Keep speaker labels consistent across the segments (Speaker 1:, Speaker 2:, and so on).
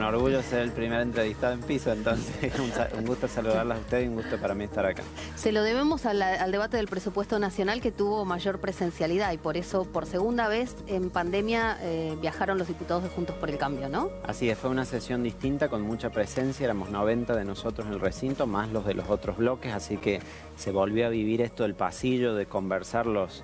Speaker 1: orgullo ser el primer entrevistado en piso, entonces un gusto saludarlas a ustedes y un gusto para mí estar acá.
Speaker 2: Se lo debemos al debate del presupuesto nacional que tuvo mayor presencialidad y por eso por segunda vez en pandemia viajaron los diputados de Juntos por el Cambio, ¿no? Así
Speaker 1: es, fue una sesión distinta con mucha presencia, éramos 90 de nosotros en el recinto, más los de los otros bloques, así que se volvió a vivir esto del pasillo, de conversar los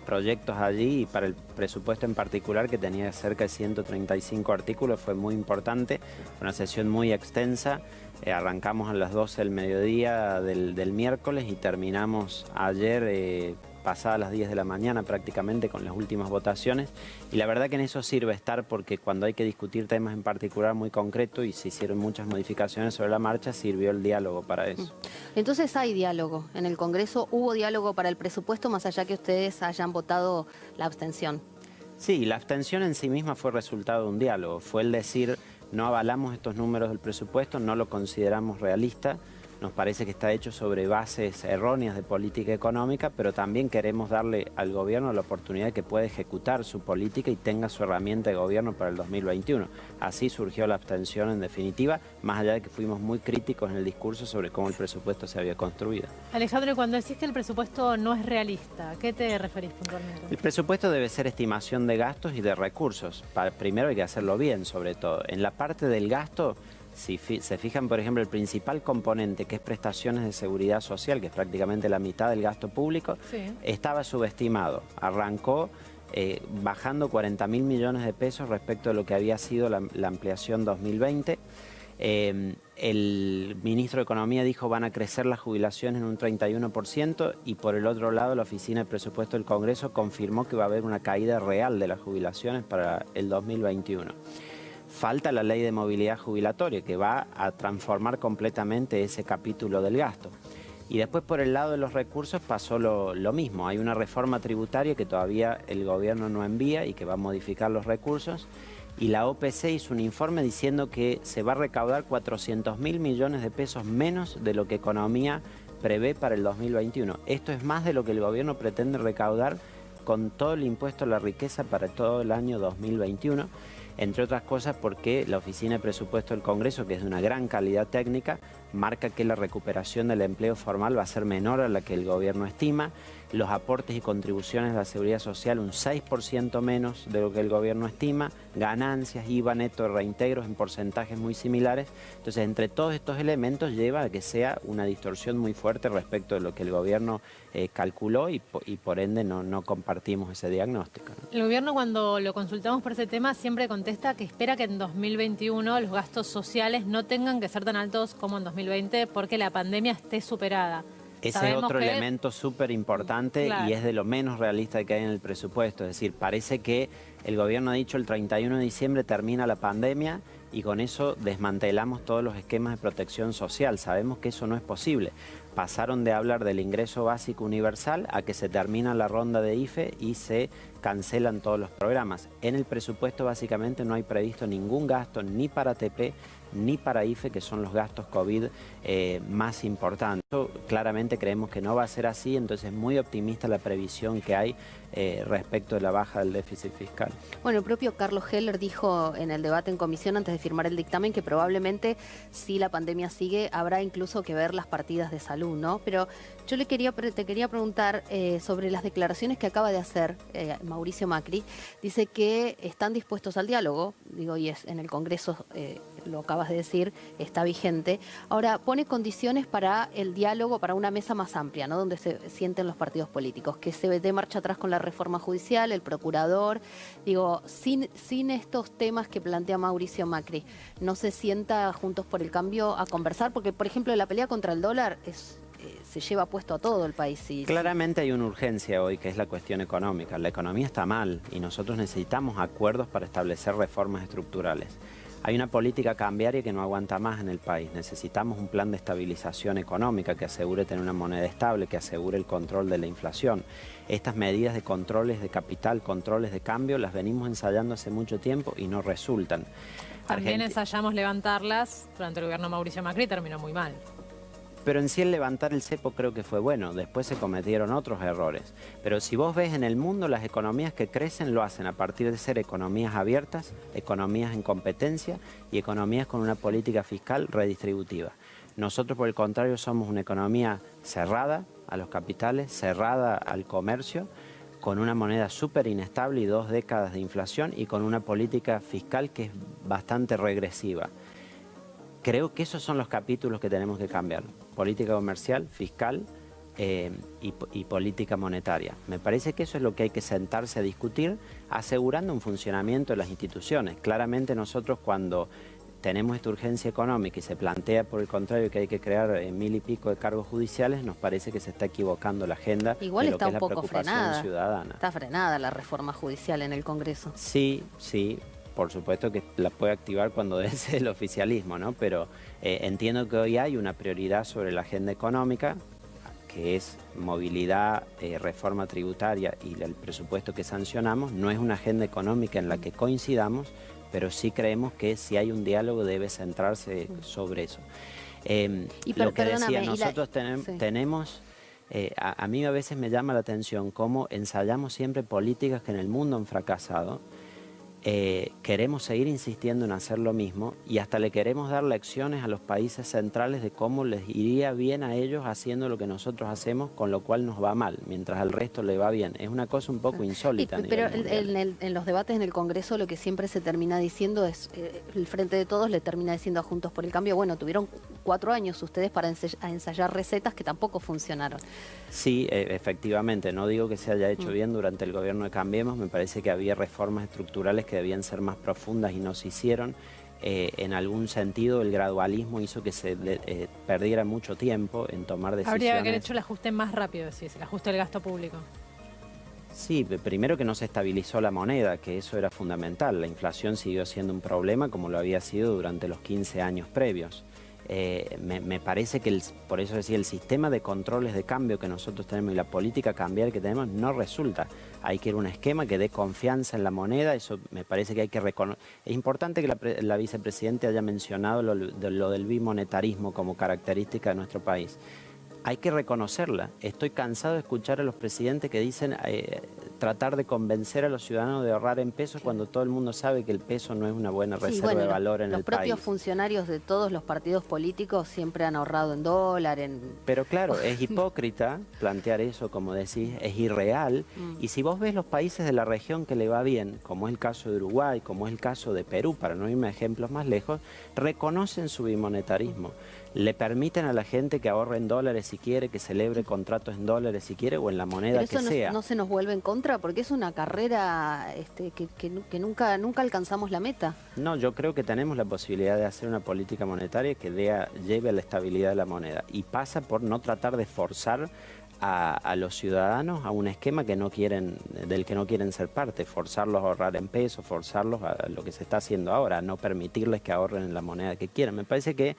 Speaker 1: proyectos allí, y para el presupuesto en particular, que tenía cerca de 135 artículos, fue muy importante, fue una sesión muy extensa. Arrancamos a las 12 del mediodía del miércoles y terminamos ayer pasadas las 10 de la mañana prácticamente con las últimas votaciones, y la verdad que en eso sirve estar, porque cuando hay que discutir temas en particular muy concretos y se hicieron muchas modificaciones sobre la marcha, sirvió el diálogo para eso.
Speaker 2: Entonces hay diálogo en el Congreso, hubo diálogo para el presupuesto más allá que ustedes hayan votado la abstención.
Speaker 1: Sí, la abstención en sí misma fue resultado de un diálogo, fue el decir no avalamos estos números del presupuesto, no lo consideramos realista. Nos parece que está hecho sobre bases erróneas de política económica, pero también queremos darle al gobierno la oportunidad de que pueda ejecutar su política y tenga su herramienta de gobierno para el 2021. Así surgió la abstención en definitiva, más allá de que fuimos muy críticos en el discurso sobre cómo el presupuesto se había construido.
Speaker 3: Alejandro, cuando decís que el presupuesto no es realista, ¿a qué te referís puntualmente?
Speaker 1: El presupuesto debe ser estimación de gastos y de recursos. Primero hay que hacerlo bien, sobre todo. En la parte del gasto, si se fijan, por ejemplo, el principal componente, que es prestaciones de seguridad social, que es prácticamente la mitad del gasto público, sí, estaba subestimado. Arrancó bajando 40.000 millones de pesos respecto a lo que había sido la ampliación 2020. El ministro de Economía dijo van a crecer las jubilaciones en un 31%, y por el otro lado la Oficina de Presupuesto del Congreso confirmó que va a haber una caída real de las jubilaciones para el 2021. Falta la ley de movilidad jubilatoria, que va a transformar completamente ese capítulo del gasto. Y después, por el lado de los recursos, pasó lo mismo. Hay una reforma tributaria que todavía el gobierno no envía y que va a modificar los recursos. Y la OPC hizo un informe diciendo que se va a recaudar 400.000 millones de pesos menos de lo que Economía prevé para el 2021. Esto es más de lo que el gobierno pretende recaudar con todo el impuesto a la riqueza para todo el año 2021. Entre otras cosas porque la Oficina de Presupuesto del Congreso, que es de una gran calidad técnica, marca que la recuperación del empleo formal va a ser menor a la que el gobierno estima, los aportes y contribuciones de la Seguridad Social un 6% menos de lo que el gobierno estima, ganancias, IVA neto de reintegros en porcentajes muy similares. Entonces, entre todos estos elementos lleva a que sea una distorsión muy fuerte respecto de lo que el gobierno calculó y por ende no compartimos ese diagnóstico, ¿no?
Speaker 3: El gobierno, cuando lo consultamos por ese tema, siempre contesta que espera que en 2021 los gastos sociales no tengan que ser tan altos como en 2020 porque la pandemia esté superada.
Speaker 1: Ese es otro elemento súper importante, claro, y es de lo menos realista que hay en el presupuesto. Es decir, parece que el gobierno ha dicho el 31 de diciembre termina la pandemia y con eso desmantelamos todos los esquemas de protección social. Sabemos que eso no es posible. Pasaron de hablar del ingreso básico universal a que se termina la ronda de IFE y se cancelan todos los programas. En el presupuesto básicamente no hay previsto ningún gasto ni para ATP ni para IFE, que son los gastos COVID más importantes. Claramente creemos que no va a ser así, entonces es muy optimista la previsión que hay respecto de la baja del déficit fiscal.
Speaker 2: Bueno, el propio Carlos Heller dijo en el debate en comisión antes de firmar el dictamen que probablemente, si la pandemia sigue, habrá incluso que ver las partidas de salud, ¿no? Pero yo te quería preguntar sobre las declaraciones que acaba de hacer Mauricio Macri. Dice que están dispuestos al diálogo, digo, y es en el Congreso, lo acabas de decir, está vigente. Ahora, pone condiciones para el diálogo, para una mesa más amplia, ¿no? Donde se sienten los partidos políticos, que se dé marcha atrás con la reforma judicial, el procurador. Digo, sin estos temas que plantea Mauricio Macri, ¿no se sienta Juntos por el Cambio a conversar? Porque, por ejemplo, la pelea contra el dólar se lleva puesto a todo el país.
Speaker 1: Claramente hay una urgencia hoy, que es la cuestión económica. La economía está mal y nosotros necesitamos acuerdos para establecer reformas estructurales. Hay una política cambiaria que no aguanta más en el país. Necesitamos un plan de estabilización económica que asegure tener una moneda estable, que asegure el control de la inflación. Estas medidas de controles de capital, controles de cambio, las venimos ensayando hace mucho tiempo y no resultan.
Speaker 3: También ensayamos levantarlas durante el gobierno de Mauricio Macri y terminó muy mal.
Speaker 1: Pero en sí el levantar el cepo creo que fue bueno, después se cometieron otros errores. Pero si vos ves en el mundo, las economías que crecen lo hacen a partir de ser economías abiertas, economías en competencia y economías con una política fiscal redistributiva. Nosotros, por el contrario, somos una economía cerrada a los capitales, cerrada al comercio, con una moneda súper inestable y 2 décadas de inflación y con una política fiscal que es bastante regresiva. Creo que esos son los capítulos que tenemos que cambiar. Política comercial, fiscal y política monetaria. Me parece que eso es lo que hay que sentarse a discutir, asegurando un funcionamiento de las instituciones. Claramente nosotros cuando tenemos esta urgencia económica y se plantea por el contrario que hay que crear 1000 y pico de cargos judiciales, nos parece que se está equivocando la agenda.
Speaker 2: Igual
Speaker 1: de lo
Speaker 2: está
Speaker 1: que es
Speaker 2: un
Speaker 1: la
Speaker 2: poco
Speaker 1: preocupación
Speaker 2: frenada.
Speaker 1: Ciudadana.
Speaker 2: Está frenada la reforma judicial en el Congreso.
Speaker 1: Sí, sí. Por supuesto que la puede activar cuando desee el oficialismo, ¿no? Pero entiendo que hoy hay una prioridad sobre la agenda económica, que es movilidad, reforma tributaria y el presupuesto que sancionamos. No es una agenda económica en la que coincidamos, pero sí creemos que si hay un diálogo debe centrarse sobre eso. Lo que decía, nosotros tenemos... a mí a veces me llama la atención cómo ensayamos siempre políticas que en el mundo han fracasado. Queremos seguir insistiendo en hacer lo mismo y hasta le queremos dar lecciones a los países centrales de cómo les iría bien a ellos haciendo lo que nosotros hacemos, con lo cual nos va mal, mientras al resto le va bien. Es una cosa un poco insólita.
Speaker 2: Pero en los debates en el Congreso lo que siempre se termina diciendo es, el Frente de Todos le termina diciendo a Juntos por el Cambio, bueno, tuvieron 4 años ustedes para ensayar recetas que tampoco funcionaron.
Speaker 1: Sí, efectivamente, no digo que se haya hecho bien durante el gobierno de Cambiemos, me parece que había reformas estructurales que debían ser más profundas y no se hicieron. En algún sentido el gradualismo hizo que se perdiera mucho tiempo en tomar decisiones.
Speaker 3: Habría que haber hecho el ajuste más rápido, decís, el ajuste del gasto público.
Speaker 1: Sí, primero que no se estabilizó la moneda, que eso era fundamental. La inflación siguió siendo un problema como lo había sido durante los 15 años previos. Me parece que, por eso decía, el sistema de controles de cambio que nosotros tenemos y la política cambiar que tenemos no resulta. Hay que ir a un esquema que dé confianza en la moneda, eso me parece que hay que reconocer. Es importante que la vicepresidenta haya mencionado lo del bimonetarismo como característica de nuestro país. Hay que reconocerla. Estoy cansado de escuchar a los presidentes que dicen tratar de convencer a los ciudadanos de ahorrar en pesos cuando todo el mundo sabe que el peso no es una buena reserva de valor en el país.
Speaker 2: Los propios funcionarios de todos los partidos políticos siempre han ahorrado en dólar,
Speaker 1: Pero claro, es hipócrita plantear eso, como decís, es irreal. Y si vos ves los países de la región que le va bien, como es el caso de Uruguay, como es el caso de Perú, para no irme a ejemplos más lejos, reconocen su bimonetarismo. Le permiten a la gente que ahorre en dólares si quiere, que celebre contratos en dólares si quiere o en la moneda que sea.
Speaker 2: Pero eso no se nos vuelve en contra porque es una carrera que nunca alcanzamos la meta.
Speaker 1: No, yo creo que tenemos la posibilidad de hacer una política monetaria que lleve a la estabilidad de la moneda y pasa por no tratar de forzar a los ciudadanos a un esquema que del que no quieren ser parte, forzarlos a ahorrar en pesos, forzarlos a lo que se está haciendo ahora, no permitirles que ahorren en la moneda que quieran. Me parece que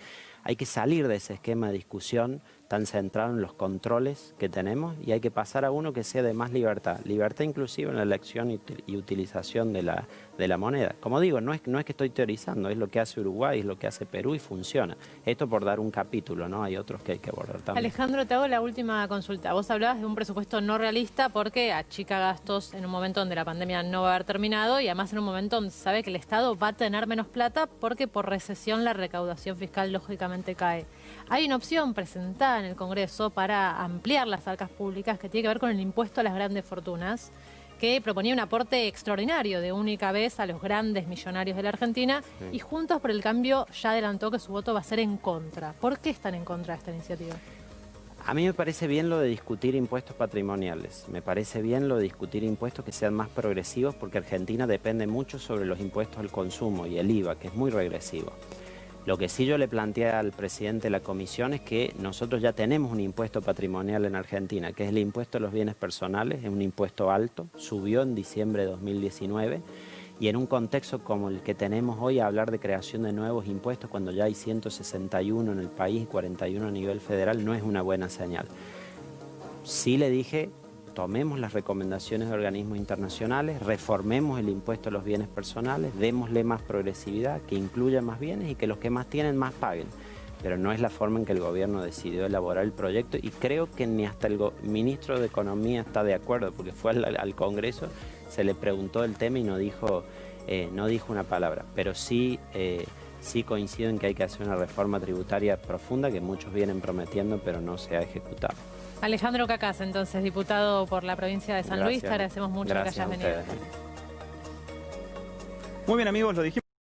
Speaker 1: hay que salir de ese esquema de discusión tan centrado en los controles que tenemos y hay que pasar a uno que sea de más libertad. Libertad inclusive en la elección y utilización de la moneda. Como digo, no es que estoy teorizando, es lo que hace Uruguay, es lo que hace Perú y funciona. Esto por dar un capítulo, ¿no? Hay otros que hay que abordar también.
Speaker 3: Alejandro, te hago la última consulta. Vos hablabas de un presupuesto no realista porque achica gastos en un momento donde la pandemia no va a haber terminado y además en un momento donde se sabe que el Estado va a tener menos plata porque por recesión la recaudación fiscal lógicamente cae. Hay una opción presentada en el Congreso para ampliar las arcas públicas que tiene que ver con el impuesto a las grandes fortunas, que proponía un aporte extraordinario de única vez a los grandes millonarios de la Argentina, y Juntos por el Cambio ya adelantó que su voto va a ser en contra. ¿Por qué están en contra de esta iniciativa?
Speaker 1: A mí me parece bien lo de discutir impuestos patrimoniales, me parece bien lo de discutir impuestos que sean más progresivos porque Argentina depende mucho sobre los impuestos al consumo y el IVA, que es muy regresivo. Lo que sí yo le planteé al presidente de la comisión es que nosotros ya tenemos un impuesto patrimonial en Argentina, que es el impuesto a los bienes personales, es un impuesto alto, subió en diciembre de 2019 y en un contexto como el que tenemos hoy, hablar de creación de nuevos impuestos cuando ya hay 161 en el país y 41 a nivel federal no es una buena señal. Sí le dije, tomemos las recomendaciones de organismos internacionales, reformemos el impuesto a los bienes personales, démosle más progresividad, que incluya más bienes y que los que más tienen más paguen. pero no es la forma en que el gobierno decidió elaborar el proyecto y creo que ni hasta el ministro de Economía está de acuerdo, porque fue al Congreso, se le preguntó el tema y no dijo una palabra, pero sí coincido en que hay que hacer una reforma tributaria profunda que muchos vienen prometiendo, pero no se ha ejecutado.
Speaker 3: Alejandro Cacas, entonces, diputado por la provincia de San Luis, te agradecemos mucho que hayas venido.
Speaker 4: Muy bien, amigos, lo dijimos.